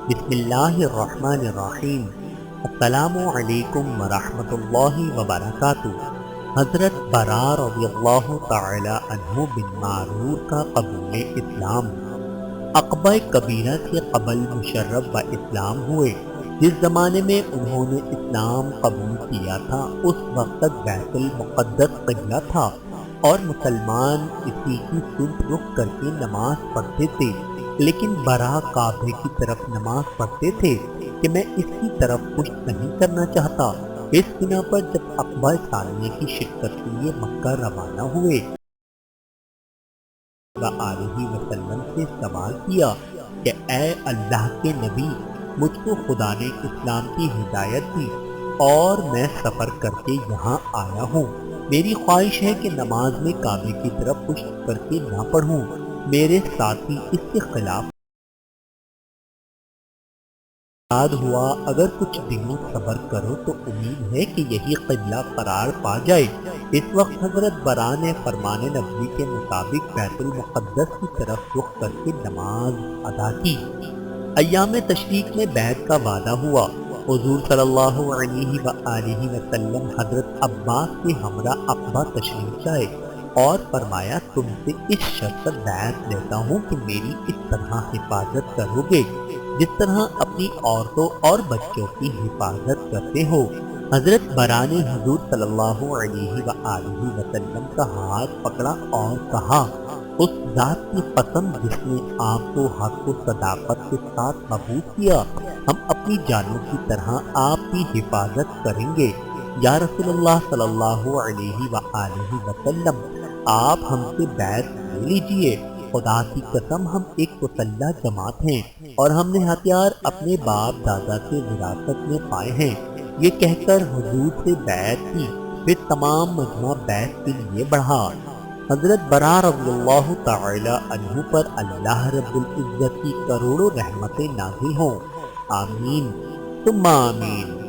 بسم اللہ الرحمن الرحیم۔ السلام علیکم ورحمۃ اللہ وبرکاتہ۔ حضرت برا رضی اللہ تعالی عنہ بن معرور کا قبول اسلام۔ عقبہ کبیرہ سے قبل مشرف و اسلام ہوئے۔ جس زمانے میں انہوں نے اسلام قبول کیا تھا اس وقت تک بیت المقدس قبلہ تھا اور مسلمان اسی کی سمت رخ کر کے نماز پڑھتے تھے، لیکن برا کعبے کی طرف نماز پڑھتے تھے کہ میں اس کی طرف پشت نہیں کرنا چاہتا۔ اس بنا پر جب عقبہ ثانیہ کی شرکت کے لیے مکہ روانہ ہوئے علیہ وسلم سے سوال کیا کہ اے اللہ کے نبی، مجھ کو خدا نے اسلام کی ہدایت دی اور میں سفر کر کے یہاں آیا ہوں۔ میری خواہش ہے کہ نماز میں کعبے کی طرف پشت کر کے نہ پڑھوں۔ میرے ساتھی اس کے خلاف یاد ہوا اگر کچھ دنوں صبر کرو تو امید ہے کہ یہی قبلہ قرار پا جائے۔ اس وقت حضرت برا نے فرمان نبوی کے مطابق بیت المقدس کی طرف رخ کر کے نماز ادا کی۔ ایام تشریق میں بیعت کا وعدہ ہوا۔ حضور صلی اللہ علیہ وآلہ وسلم حضرت عباس کے ہمراہ عقبہ تشریف لائے اور فرمایا تم سے اس شرط پر بیعت لیتا ہوں کہ میری اس طرح حفاظت کرو گے جس طرح اپنی عورتوں اور بچوں کی حفاظت کرتے ہو۔ حضرت برا نے حضور صلی اللہ علیہ وآلہ وسلم کا ہاتھ پکڑا اور کہا اس ذات کی قسم جس نے آپ کو حق و صداقت کے ساتھ مبعوث کیا، ہم اپنی جانوں کی طرح آپ کی حفاظت کریں گے۔ یا رسول اللہ صلی اللہ علیہ وآلہ وسلم، آپ ہم سے بیعت لے لیجئے۔ خدا کی قسم ہم ایک مسلح جماعت ہیں اور ہم نے ہتھیار اپنے باپ دادا سے وراثت میں پائے ہیں۔ یہ کہہ کر حضور سے بیعت کی، پھر تمام مجمع بیعت کے لیے بڑھا۔ حضرت برا رضی اللہ تعالی عنہ پر اللہ رب العزت کی کروڑوں رحمتیں نازل ہوں۔ آمین ثم آمین۔